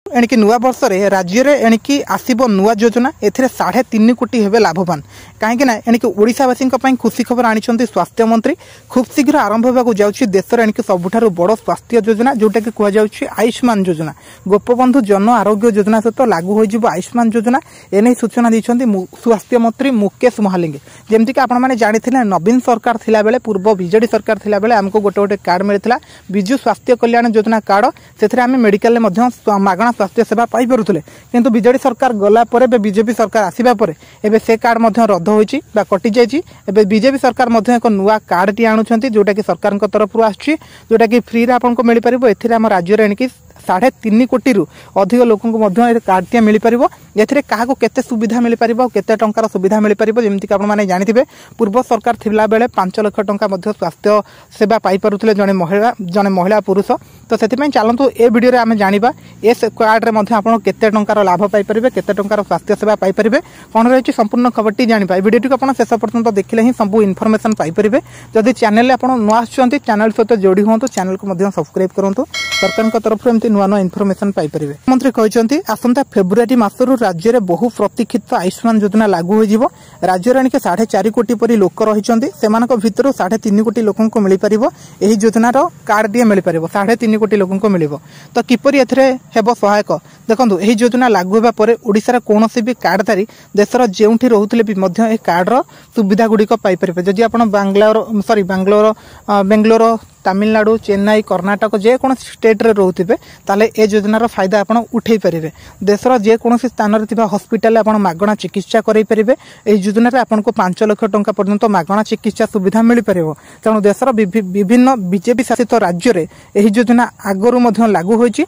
एणिकी नुआ वर्ष रे राज्य रे एणिकी आसीबो नुआ योजना एथिरे 3.5 कोटी हेबे लाभवान कहीं ना एणिकी ओडिशावासी खुशी खबर आनी स्वास्थ्य मंत्री खूब शीघ्र आरंभ होगा जाऊँगी देशर एणिकी सबुठारु बड़ स्वास्थ्य योजना जोटा कि कहुच्छी आयुष्मान योजना गोपबंधु जन आरोग्य योजना सहित लागू हो आयुष्मान योजना एने सूचना देते स्वास्थ्य मंत्री मुकेश महालिंगे जमती आप जानी नवीन सरकार थिला बेले पूर्व बीजेडी सरकार थिला बेले आमको गोटे गोटे कार्ड मिलता विजु स्वास्थ्य कल्याण योजना कार्ड से मेडिकल मागणा स्वास्थ्य सेवा पाई पारुथिले किंतु बीजेडी सरकार गला परे बीजेपी सरकार आसीबा परे एबे से कार्ड मध्य रद्द होईची बा कटि जाईची एबे बीजेपी सरकार मध्य एक नुआ कार्ड टी आणुछंती जोटा कि सरकार तरफ आछि जोटा कि फ्री रे आपन को मिल परिबो एथिरे हम राज्य रे एणिकी 3.5 कोटी रु अधिक लोकों कार्ड टी मिल पार एथिरे काहाको केते सुविधा मिल पार केते टंकार सुविधा मिल पार जमती कि आपने जानिथिबे पूर्व सरकार थिला बेले 5 लाख टंका मध्य स्वास्थ्य सेवा पाई पारुथिले जने महिला पुरुष तो सेतिपई चलंतु ए वीडियो रे आमे जानिबा ए कार्ड रे मध्य आपण केते टंकार लाभ पाई परिबे केते टंकार स्वास्थ्य सेवा पाई परिबे कोन रहछि संपूर्ण खबरटी जानिबा वीडियो टी आपण शेष पर्यंत देखिले ही सब इनफॉरमेशन पाई परिबे जदि चैनल रे आपण नुआ आछंती चैनल सहित जोड़ी होंतु चैनल को मध्य सब्सक्राइब करंतु सरकार को तरफ एमती नुआ नुआ इनफॉरमेशन पाई परिबे मंत्री कहचंती आसंता फेब्रुआरी मासरु राज्य रे बहु प्रतीक्षित आयुष्मान योजना लागू हो जिवो राज्य रे 4.5 कोटी परि लोक रहिचंती सेमानक भितरु 3.5 कोटी लोकन को मिली परिबो एही योजना रो कार्ड डी मिली परिबो 3.5 कोटी लोकन को मिलिबो तो किपरि एथरे हेबो सहायक देखंतु एही योजना लागू होबा परे ओडिसा रे कोनोसी भी कार्डधारी देशर जेउठी रहुतले भी मध्य ए कार्ड रो सुविधा गुडी को पाई परिबे जदि आपण बेंगलोर तमिलनाडु चेन्नई कर्नाटक जेको स्टेट रे रोथे ताले ए योजनार फायदा आपड़ उठे पारे देशर जेकोसी स्थान में हस्पिटाल आप मागणा चिकित्सा कर पारे योजना आपन को 5 लाख टंका पर्यंत मागणा चिकित्सा सुविधा मिल पार तेणु देशर विभिन्न बीजेपी शासित राज्य में यह योजना आगरू लागू होती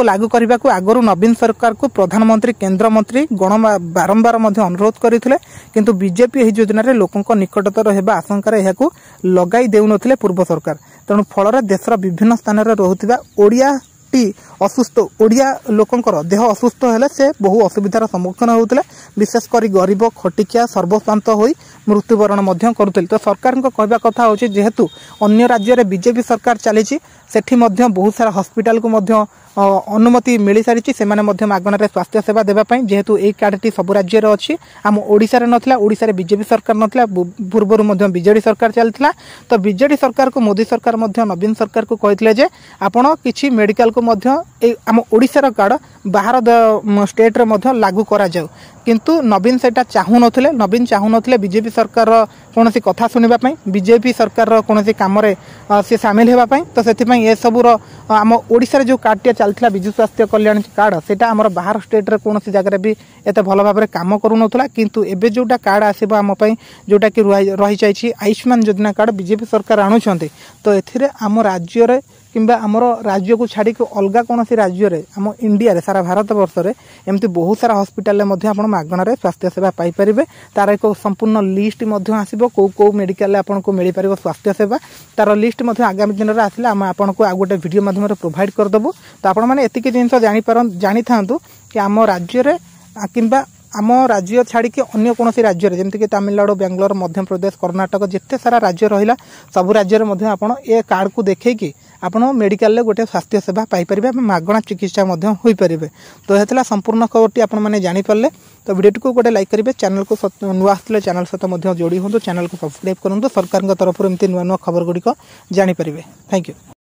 लागू करने को आगरू नवीन सरकार को प्रधानमंत्री केंद्र मंत्री गण बारंबार अनुरोध करते किंतु बीजेपी यह योजना लोकों निकटतर होगा आशंका लगाई देउनथिले पूर्व सरकार तेणु फल देशर विभिन्न स्थान में रोहुथिबा ओडिया असुस्थ ओडिया लोकंकर देह असुस्थ हेले से बहु असुविधार सम्मुखीन होउतले विशेषकर गरीब खटिकिया सर्वशांत होई मृत्युवरण मध्य करुतले तो सरकार को कहबा कथा होची जेहेतु अन्य राज्य में बीजेपी सरकार चलीची सेठी मध्य बहुत सारा हॉस्पिटल को मध्य अनुमति मिल सारी से मागणार स्वास्थ्य सेवा देवाई जेहेतु यही कार्ड सब राज्य में अच्छी आम ओडिशा रे नथिला ओडिशा रे बीजेपी सरकार नथिला पूर्वर बीजेडी सरकार चलता तो बीजेडी सरकार को मोदी सरकार नवीन सरकार को कहते जे आपण किछि मेडिकल को आम ओडिशार कार्ड बाहर स्टेट रे लागू करा जाऊ किंतु नवीन सेटा चाहू नथिले नवीन चाहू नथिले बीजेपी सरकार कौन सी कथा सुनिबा पई बीजेपी सरकार कौन सी काम रे से शामिल हेबा पई तो सेति ए सबुर आम ओडिशा रे जो कार्ड टे चलता विजु स्वास्थ्य कल्याण कार्ड सेटा आमर बाहर स्टेट रे कौन सी जगह भी एत भल भाव में काम करू नथला किंतु एबे जोटा कार्ड आसीबो आम पई जोटा कि रही जाइछि आयुष्मान योजना कार्ड बीजेपी सरकार आणुछंती तो एथिरे आम राज्य रे किंबा आमर राज्य को छाड़ी अलग कौन राज्य में आम इंडिया रे सारा भारत वर्ष में एमती बहुत सारा हॉस्पिटल में मागणार स्वास्थ्य सेवा पाई परिबे तार एक संपूर्ण लिस्ट आसीबो को मेडिकल आपन को मिल पार स्वास्थ्य सेवा तार लिस्ट आगामी दिन में आसिले आम आपन को आ गोटे वीडियो माध्यम प्रोवाइड करदेबू तो आपण मैंने एतिक जिनस जानी था कि आम राज्य में किंबा आम राज्य छाड़ी अन्य कौन राज्य में जमीक तमिलनाडु बेंगलोर मध्य प्रदेश कर्नाटक जिते सारा राज्य रहा सबू राज्य में आप कार्ड को देखिए आप मेडिकल गोटे स्वास्थ्य सेवा पाइपर मागणा चिकित्सा हो पारे तो यह संपूर्ण खबरटी आपने जानीपारे तो वीडियो को गोटे लाइक करेंगे चैनल को नुआ आसते चैनल सहित जोड़ी हूँ चैनल को सब्सक्राइब करूँ सरकार तरफ एमती नुआ नुआ खबर गुड़िक जानीपारे थैंक यू।